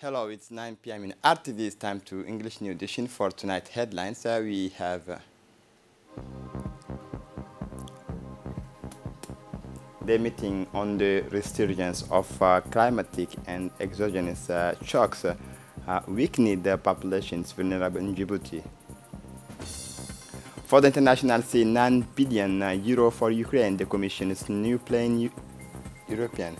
Hello, it's 9 p.m. in RTV. It's time to English New Edition for tonight headlines. We have the meeting on the resurgence of climatic and exogenous shocks weakening the populations vulnerable in Djibouti. For the international scene, 9 billion euro for Ukraine, the Commission's new plan European.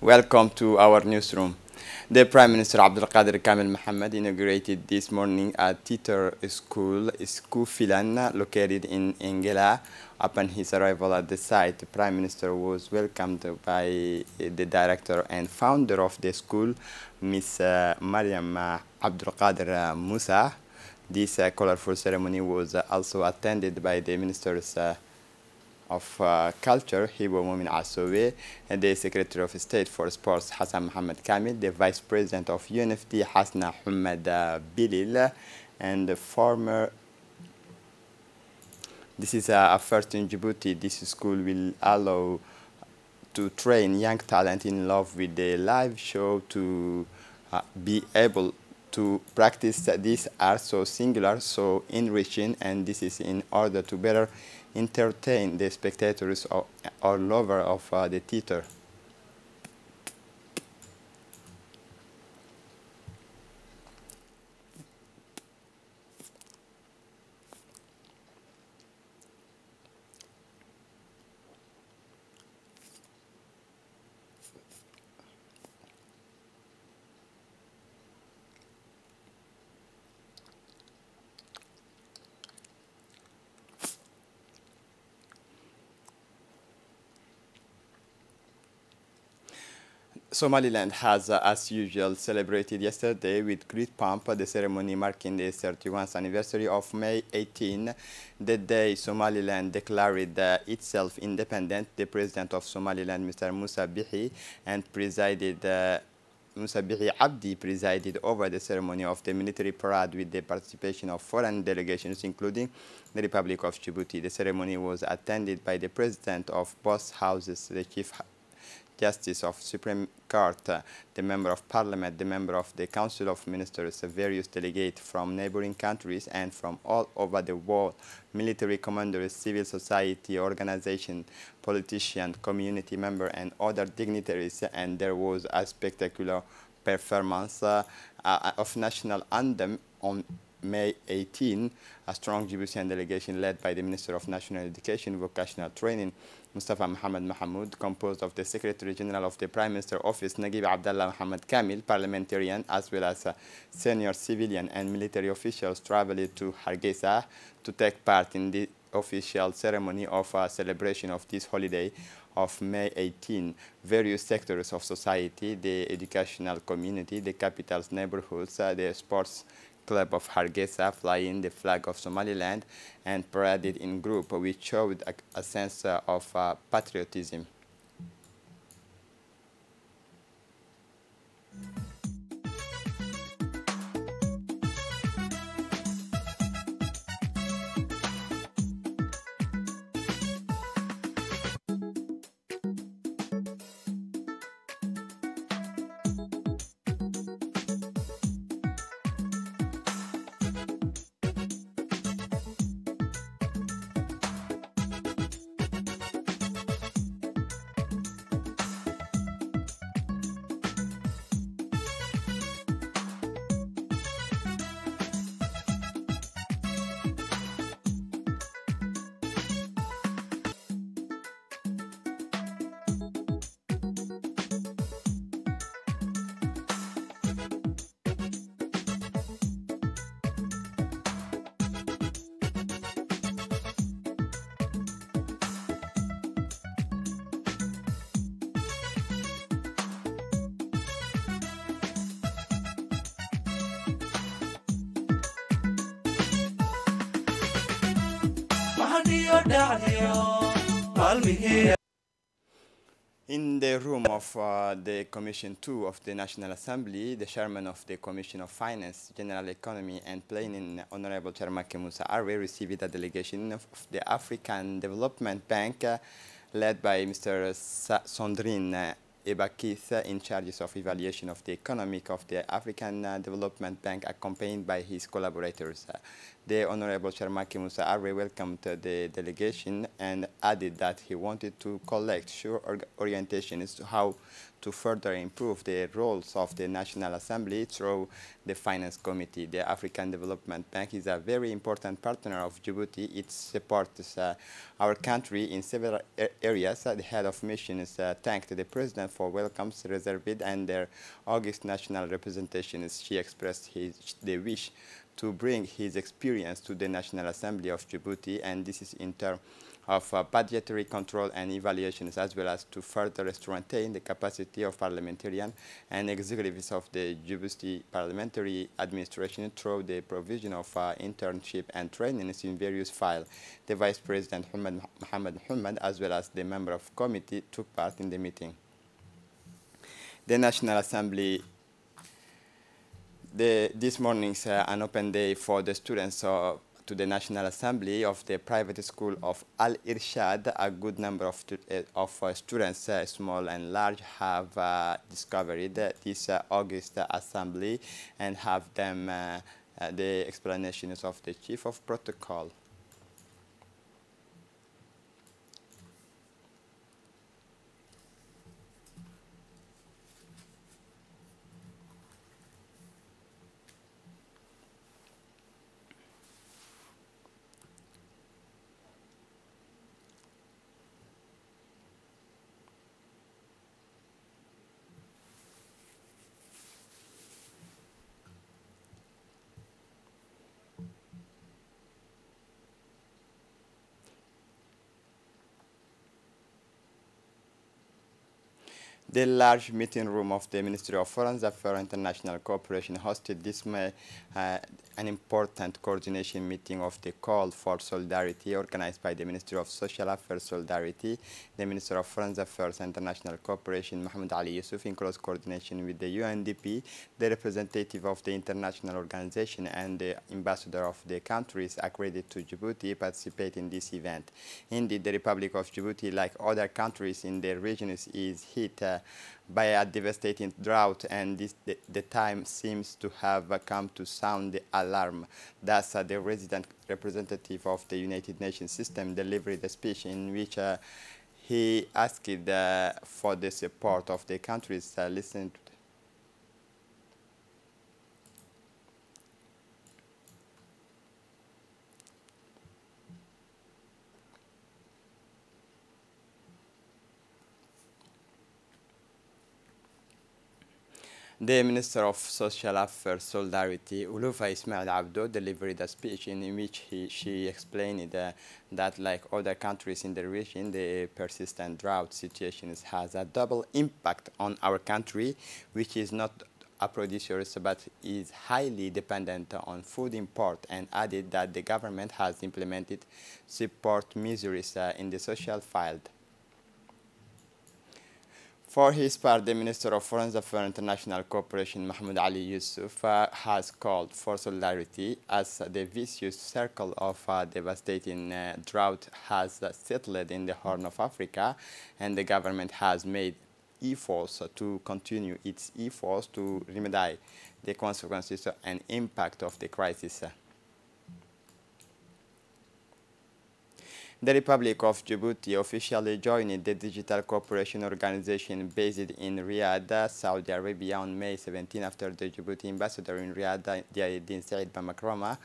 Welcome to our newsroom. The Prime Minister Abdelkader Kamel Mohammed inaugurated this morning a theater school, Skufilan, located in Engela. Upon his arrival at the site, the Prime Minister was welcomed by the director and founder of the school, Miss Mariam Abdelkader Musa. This colorful ceremony was also attended by the ministers of Culture, Hibo Momin Asowe, and the Secretary of State for Sports, Hassan Mohammed Kamil, the Vice President of UNFD, Hasna Hamad Bilil, and the former. This is a first in Djibouti. This school will allow to train young talent in love with the live show to be able to practice this art so singular, so enriching, and this is in order to better entertain the spectators or lover of the theater. Somaliland has, as usual, celebrated yesterday with great pomp the ceremony marking the 31st anniversary of May 18, the day Somaliland declared itself independent. The President of Somaliland, Mr. Musa Bihi, and Musa Bihi Abdi presided over the ceremony of the military parade with the participation of foreign delegations, including the Republic of Djibouti. The ceremony was attended by the President of both houses, the Chief Justice of Supreme Court, the Member of Parliament, the Member of the Council of Ministers, various delegates from neighboring countries and from all over the world, military commanders, civil society organizations, politicians, community members, and other dignitaries. And there was a spectacular performance of national anthem on May 18, a strong Djiboutian delegation led by the Minister of National Education, Vocational Training, Mustafa Mohamed Mahmoud, composed of the Secretary General of the Prime Minister Office, Naguib Abdallah Mohamed Kamil, parliamentarian, as well as senior civilian and military officials, traveled to Hargeisa to take part in the official ceremony of celebration of this holiday of May 18. Various sectors of society, the educational community, the capital's neighborhoods, the sports club of Hargeisa, flying the flag of Somaliland and paraded in group, which showed a sense of patriotism. In the room of the Commission 2 of the National Assembly, the Chairman of the Commission of Finance, General Economy and Planning, Honorable Charmake Musa Arwe, received a delegation of the African Development Bank led by Mr. Sondrine Eba Keith, in charge of evaluation of the economic of the African Development Bank, accompanied by his collaborators. The Honorable Sharmaki Musa Arre welcomed the delegation and added that he wanted to collect sure orientations to how to further improve the roles of the National Assembly through the Finance Committee. The African Development Bank is a very important partner of Djibouti. It supports our country in several areas. The head of missions thanked the President for welcomes reserved and their August national representations. She expressed the wish to bring his experience to the National Assembly of Djibouti, and this is in terms of budgetary control and evaluations, as well as to further strengthen the capacity of parliamentarians and executives of the Djibouti parliamentary administration through the provision of internship and trainings in various files. The Vice President Mohammed Muhammad, as well as the member of committee, took part in the meeting. The National Assembly. This morning's an open day for the students to the National Assembly of the private school of Al Irshad. A good number of students, small and large, have discovered this August assembly and have them the explanations of the Chief of Protocol. The large meeting room of the Ministry of Foreign Affairs International Cooperation hosted this May an important coordination meeting of the call for solidarity organized by the Ministry of Social Affairs Solidarity, the Minister of Foreign Affairs International Cooperation Mahmoud Ali Yusuf, in close coordination with the UNDP, the representative of the international organization and the ambassador of the countries accredited to Djibouti participate in this event. Indeed, the Republic of Djibouti, like other countries in the region, is hit by a devastating drought, and the time seems to have come to sound the alarm. Thus, the resident representative of the United Nations system delivered a speech in which he asked for the support of the countries listening to The Minister of Social Affairs Solidarity, Ulufa Ismail Abdo, delivered a speech in which she explained that, like other countries in the region, the persistent drought situation has a double impact on our country, which is not a producer but is highly dependent on food import, and added that the government has implemented support measures in the social field. For his part, the Minister of Foreign Affairs International Cooperation, Mahmoud Ali Yusuf, has called for solidarity as the vicious circle of devastating drought has settled in the Horn of Africa, and the government has made efforts to continue its efforts to remedy the consequences and impact of the crisis. The Republic of Djibouti officially joined the Digital Cooperation Organization based in Riyadh, Saudi Arabia on May 17 after the Djibouti ambassador in Riyadh, Din Said Bamakrama,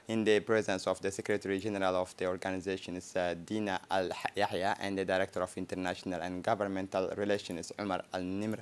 in the presence of the Secretary General of the organization, Dina Al-Yahya, and the Director of International and Governmental Relations, Omar Al-Nimr,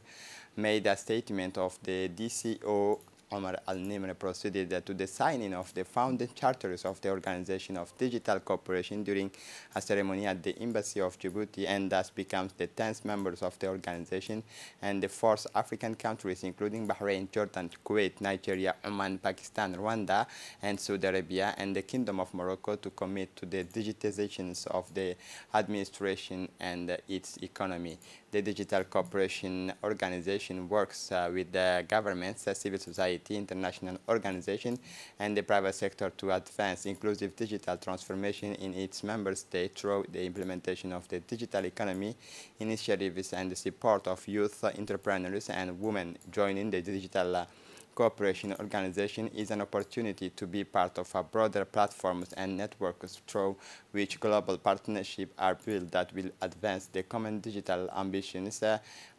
made a statement of the DCO. Omar Al-Nimr proceeded to the signing of the founding charters of the Organization of Digital Cooperation during a ceremony at the Embassy of Djibouti, and thus becomes the 10th members of the organization and the 4th African countries, including Bahrain, Jordan, Kuwait, Nigeria, Oman, Pakistan, Rwanda, and Saudi Arabia, and the Kingdom of Morocco, to commit to the digitizations of the administration and its economy. The Digital Cooperation Organization works with the governments, civil society, international organizations, and the private sector to advance inclusive digital transformation in its member state through the implementation of the digital economy initiatives and the support of youth entrepreneurs and women. Joining the digital cooperation organization is an opportunity to be part of a broader platforms and networks through which global partnerships are built that will advance the common digital ambitions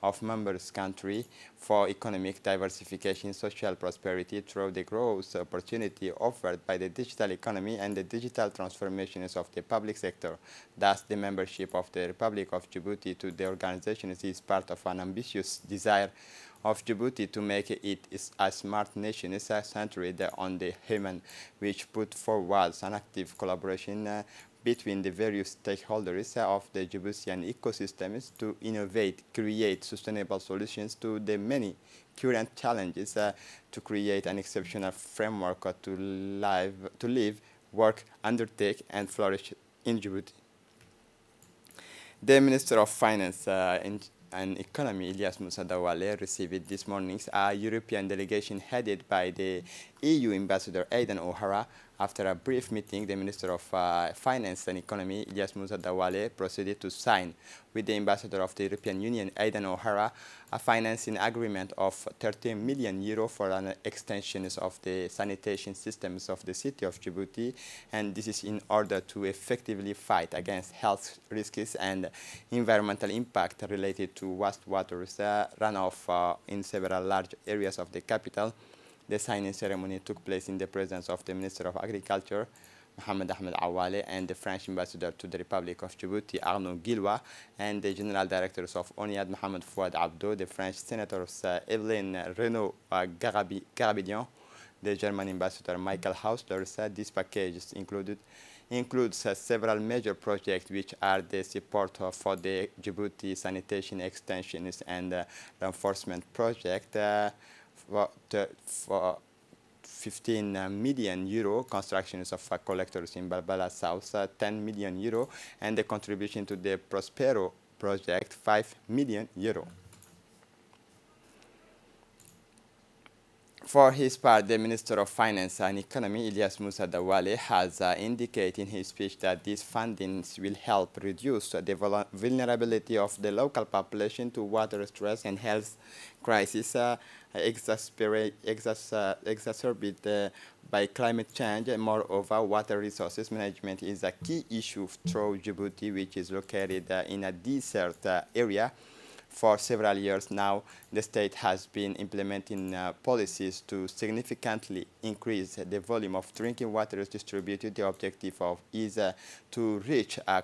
of members' countries for economic diversification, social prosperity through the growth opportunity offered by the digital economy and the digital transformations of the public sector. Thus, the membership of the Republic of Djibouti to the organization is part of an ambitious desire of Djibouti to make it a smart nation is centered on the human, which put forward an active collaboration between the various stakeholders of the Djiboutian ecosystems to innovate, create sustainable solutions to the many current challenges to create an exceptional framework to live, work, undertake, and flourish in Djibouti. The Minister of Finance and Economy, Ilyas Moussa Dawale, received this morning a European delegation headed by the EU Ambassador Aidan O'Hara. After a brief meeting, the Minister of Finance and Economy, Ilyas Moussa Dawale, proceeded to sign with the Ambassador of the European Union, Aidan O'Hara, a financing agreement of 13 million euro for an extension of the sanitation systems of the city of Djibouti, and this is in order to effectively fight against health risks and environmental impact related to wastewater runoff in several large areas of the capital. The signing ceremony took place in the presence of the Minister of Agriculture, Mohamed Ahmed Awale, and the French Ambassador to the Republic of Djibouti, Arnaud Guillois, and the General Directors of ONIAD, Mohamed Fouad Abdo, the French Senators, Evelyn Renaud-Garabidian, the German Ambassador, Michael Hausler. This package includes several major projects which are the support for the Djibouti sanitation extensions and reinforcement project, for 15 million euro, constructions of collectors in Balbala South, 10 million euro, and the contribution to the Prospero project, 5 million euro. For his part, the Minister of Finance and Economy, Ilyas Moussa Dawale, has indicated in his speech that these fundings will help reduce the vulnerability of the local population to water stress and health crisis exacerbated by climate change. Moreover, water resources management is a key issue through Djibouti, which is located in a desert area. For several years now, the state has been implementing policies to significantly increase the volume of drinking water distributed. The objective is to reach a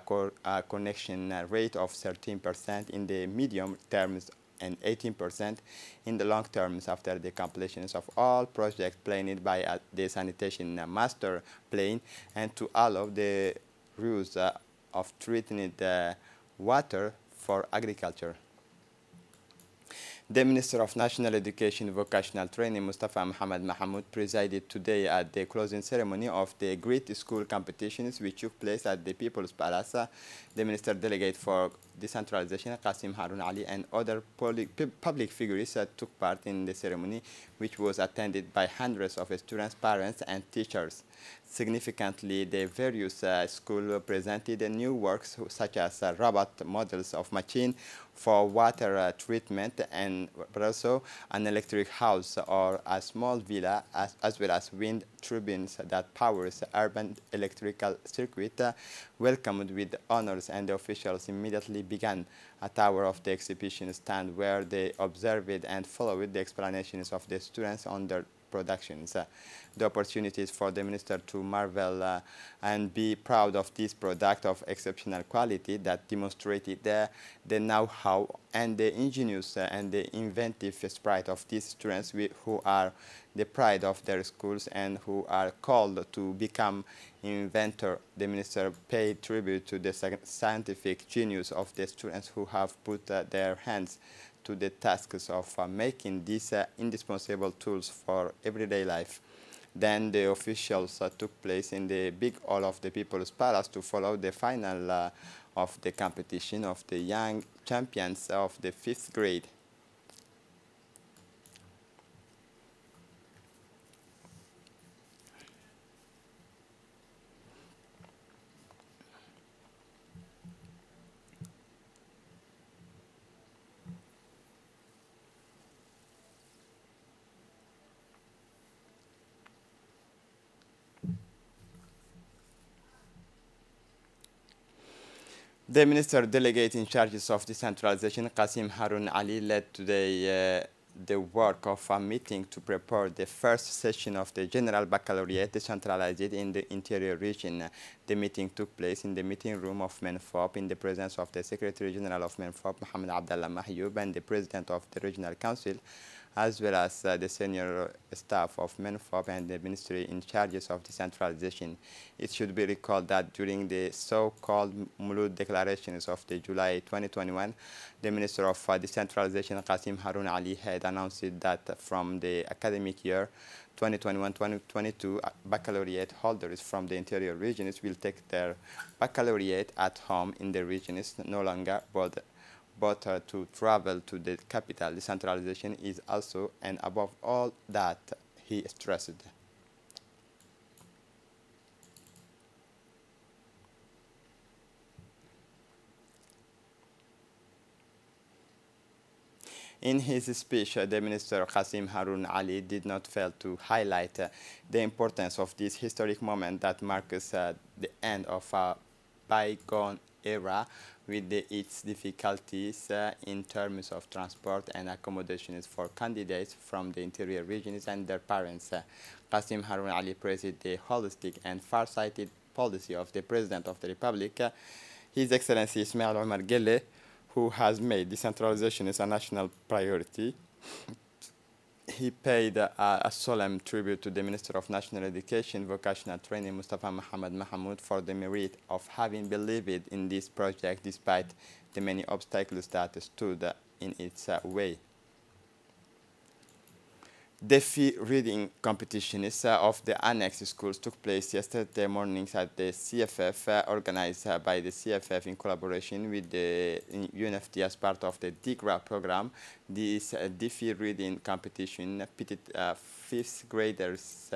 connection rate of 13% in the medium terms and 18% in the long terms after the completion of all projects planned by the sanitation master plan, and to allow the use of treated water for agriculture. The Minister of National Education and Vocational Training, Mustafa Mohamed Mahmoud, presided today at the closing ceremony of the Great School Competitions, which took place at the People's Palace. The Minister Delegate for Decentralization, Qasim Harun Ali, and other public figures took part in the ceremony, which was attended by hundreds of students, parents, and teachers. Significantly, the various schools presented new works such as robot models of machine for water treatment, and also an electric house or a small villa, as well as wind turbines that powers urban electrical circuit. Welcomed with honors, and the officials immediately began a tour of the exhibition stand where they observed and followed the explanations of the students on their productions. The opportunities for the minister to marvel and be proud of this product of exceptional quality that demonstrated the know-how and the ingenious and the inventive spirit of these students who are the pride of their schools and who are called to become inventor. The minister paid tribute to the scientific genius of the students who have put their hands to the tasks of making these indispensable tools for everyday life. Then the officials took place in the big hall of the People's Palace to follow the final of the competition of the young champions of the 5th grade. The minister delegate in charge of decentralization, Qasim Harun Ali, led today the work of a meeting to prepare the first session of the General Baccalaureate decentralized in the interior region. The meeting took place in the meeting room of MENFOP in the presence of the Secretary General of MENFOP, Mohamed Abdallah Mahyoub, and the President of the Regional Council, as well as the senior staff of MENFOP and the ministry in charges of decentralization. It should be recalled that during the so-called Mulud declarations of the July 2021, the Minister of Decentralization, Qasim Harun Ali, had announced that from the academic year 2021-2022, baccalaureate holders from the interior regions will take their baccalaureate at home in the regions, no longer but to travel to the capital. Decentralization is also and above all that, he stressed. In his speech, the Minister Qasim Harun Ali did not fail to highlight the importance of this historic moment that marks the end of a bygone era with its difficulties in terms of transport and accommodations for candidates from the interior regions and their parents. Qasim Harun Ali praised the holistic and far-sighted policy of the President of the Republic, His Excellency Ismail Omar Guelleh, who has made decentralization as a national priority. He paid a solemn tribute to the Minister of National Education, Vocational Training, Mustafa Mohamed Mahmoud, for the merit of having believed in this project despite the many obstacles that stood in its way. DEFI reading competitions of the annex schools took place yesterday morning at the CFF, organized by the CFF in collaboration with the UNFD as part of the DIGRA program. This DEFI reading competition pitted 5th graders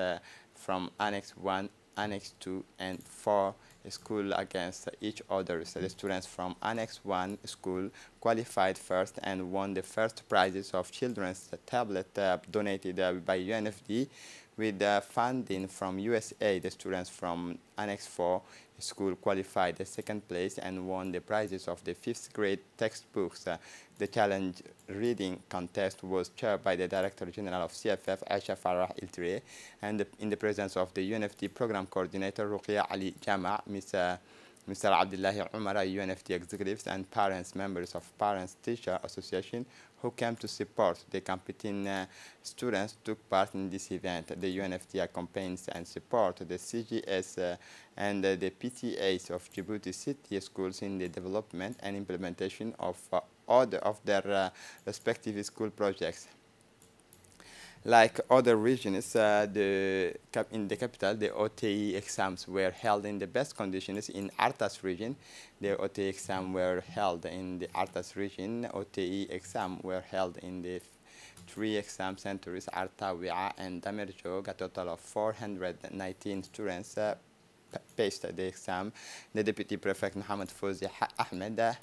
from Annex 1, Annex 2, and 4 school against each other. So the students from Annex 1 school qualified first and won the first prizes of children's tablet donated by UNFD with funding from USA. The students from Annex 4 school qualified the second place and won the prizes of the 5th grade textbooks. The challenge reading contest was chaired by the Director General of CFF, Aisha Farah Iltre, and in the presence of the UNFD Program Coordinator, Ruqya Ali Jama, Mr. Abdullahi Umar, UNFD executives, and parents, members of Parents Teacher Association, who came to support the competing students, took part in this event. The UNFD accompanies and support the CGS and the PTAs of Djibouti City schools in the development and implementation of all of their respective school projects. Like other regions, in the capital, the OTE exams were held in the best conditions in Artas region. The OTE exam were held in the Artas region. OTE exam were held in the 3 exam centers, Arta, Wi'a, and Damerjog. A total of 419 students passed the exam. The Deputy Prefect Mohamed Fouzi Ahmed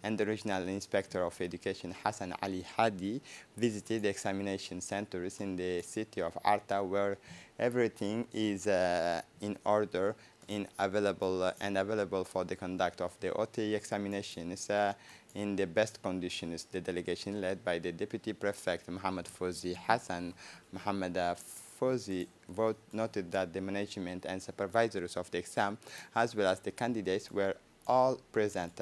and the Regional Inspector of Education, Hassan Ali Hadi, visited the examination centers in the city of Arta, where everything is in order and available for the conduct of the OTE examinations in the best conditions. The delegation led by the Deputy Prefect, Mohamed Fouzi Hassan Mohamed Fouzi, noted that the management and supervisors of the exam, as well as the candidates, were all present.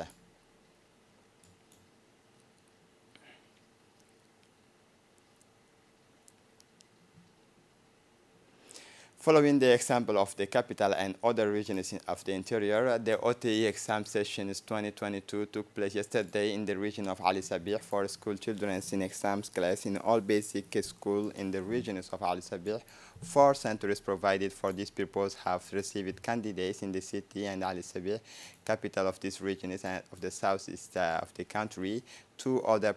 Following the example of the capital and other regions of the interior, the OTE exam sessions 2022 took place yesterday in the region of Ali Sabih for school children in exams class in all basic schools in the regions of Ali Sabih, 4 centers provided for this purpose have received candidates in the city and Ali Sabih, capital of this region of the southeast of the country. 2 others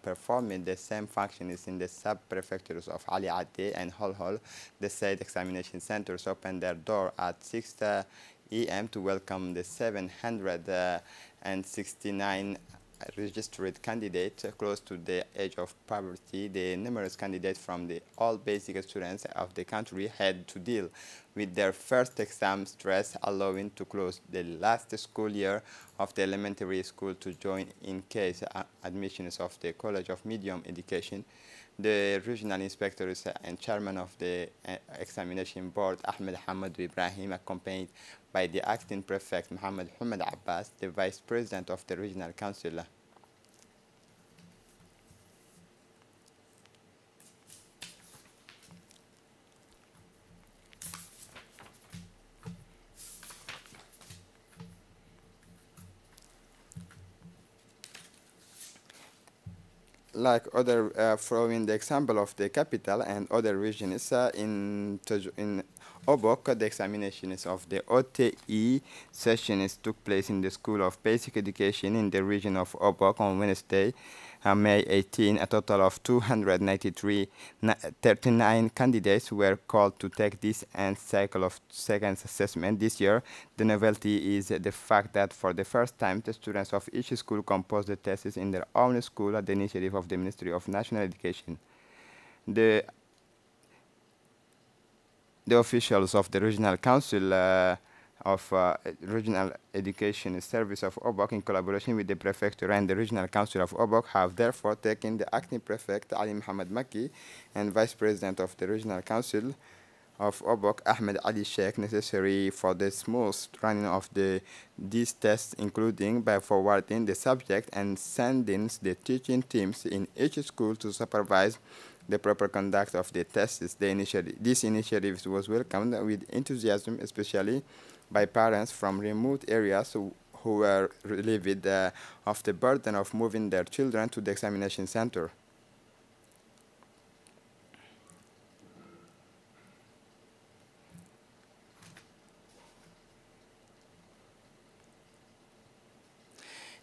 performed the same functions in the sub-prefectures of Ali Adde and Holhol. The said examination centers opened their door at 6 a.m. to welcome the 769 registered candidates close to the age of poverty. The numerous candidates from all basic students of the country had to deal with their first exam stress, allowing to close the last school year of the elementary school to join in case admissions of the College of Medium Education. The regional inspectors and chairman of the examination board, Ahmed Hamad Ibrahim, accompanied by the acting prefect, Muhammad Hamad Abbas, the vice president of the regional council. Like other, following the example of the capital and other regions, in Obok, the examinations of the OTE sessions took place in the School of Basic Education in the region of Obok on Wednesday, May 18. A total of 239 candidates were called to take this and cycle of second assessment this year. The novelty is the fact that for the first time, the students of each school compose the tests in their own school at the initiative of the Ministry of National Education. The officials of the Regional Council of Regional Education Service of Obok, in collaboration with the Prefecture and the Regional Council of Obok, have therefore taken the acting prefect, Ali Muhammad Makki, and Vice President of the Regional Council of Obok, Ahmed Ali Sheikh, necessary for the smooth running of these tests, including by forwarding the subject and sending the teaching teams in each school to supervise the proper conduct of the tests. This initiative was welcomed with enthusiasm, especially by parents from remote areas who were relieved of the burden of moving their children to the examination center.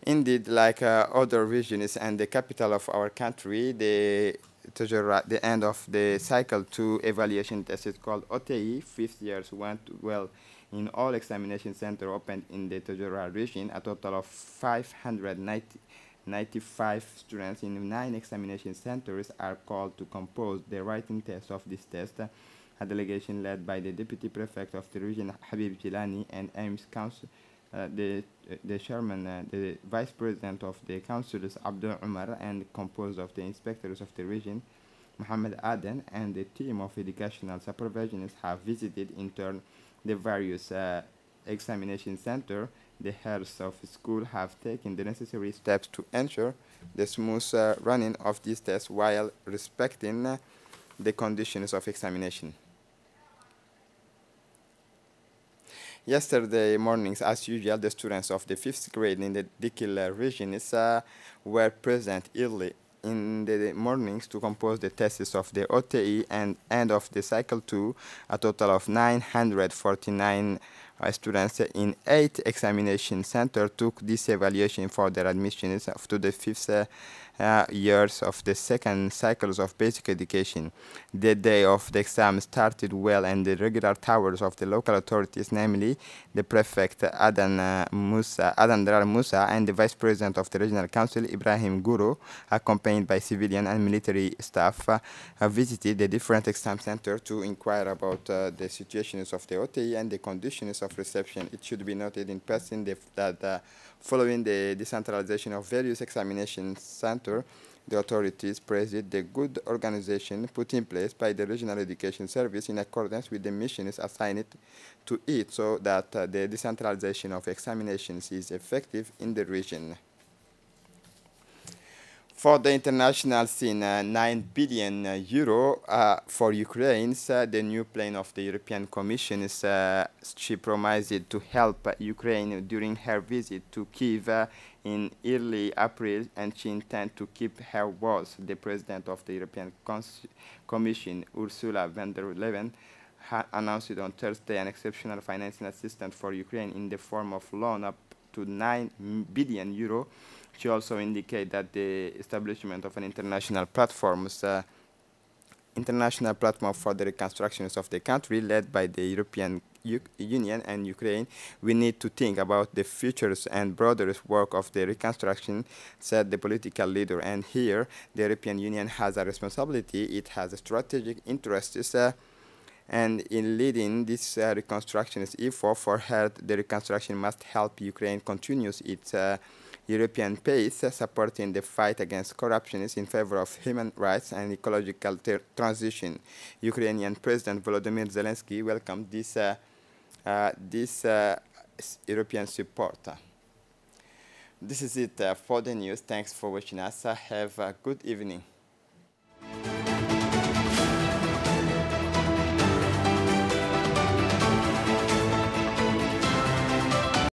Indeed, like other regions and the capital of our country, the end of the cycle 2 evaluation test is called OTE. 5th years went well in all examination centers opened in the Tajura region. A total of 595 students in 9 examination centers are called to compose the writing test of this test. A delegation led by the deputy prefect of the region, Habib Jilani, and AIMS Council, the chairman, the vice president of the councils, Abdul Umar, and composed of the inspectors of the region, Muhammad Aden, and the team of educational supervisors have visited in turn the various examination centers. The heads of school have taken the necessary steps to ensure the smooth running of these tests while respecting the conditions of examination. Yesterday mornings, as usual, the students of the 5th grade in the Dikil region were present early in the mornings to compose the tests of the OTE and end of the cycle 2. A total of 949 students in 8 examination centers took this evaluation for their admissions to the 5th years of the second cycles of basic education. The day of the exam started well, and the regular towers of the local authorities, namely the prefect Adan Darar Musa and the vice president of the regional council Ibrahim Guru, accompanied by civilian and military staff, visited the different exam centers to inquire about the situations of the OTE and the conditions of reception. It should be noted in passing that following the decentralization of various examination centers, the authorities praised the good organization put in place by the Regional Education Service in accordance with the missions assigned to it, so that the decentralization of examinations is effective in the region. For the international scene, 9 billion euro for Ukraine. The new plan of the European Commission is she promised to help Ukraine during her visit to Kyiv in early April, and she intends to keep her word. The president of the European Commission, Ursula von der Leyen, announced on Thursday an exceptional financial assistance for Ukraine in the form of loan up to 9 billion euro. She also indicated that the establishment of an international platform for the reconstruction of the country, led by the European Union and Ukraine. We need to think about the futures and broader work of the reconstruction, said the political leader. And here, the European Union has a responsibility. It has a strategic interests. And in leading this reconstruction effort for her, the reconstruction must help Ukraine continue its European pace, supporting the fight against corruption in favor of human rights and ecological transition. Ukrainian President Volodymyr Zelensky welcomed this European support. This is it for the news. Thanks for watching us. Have a good evening.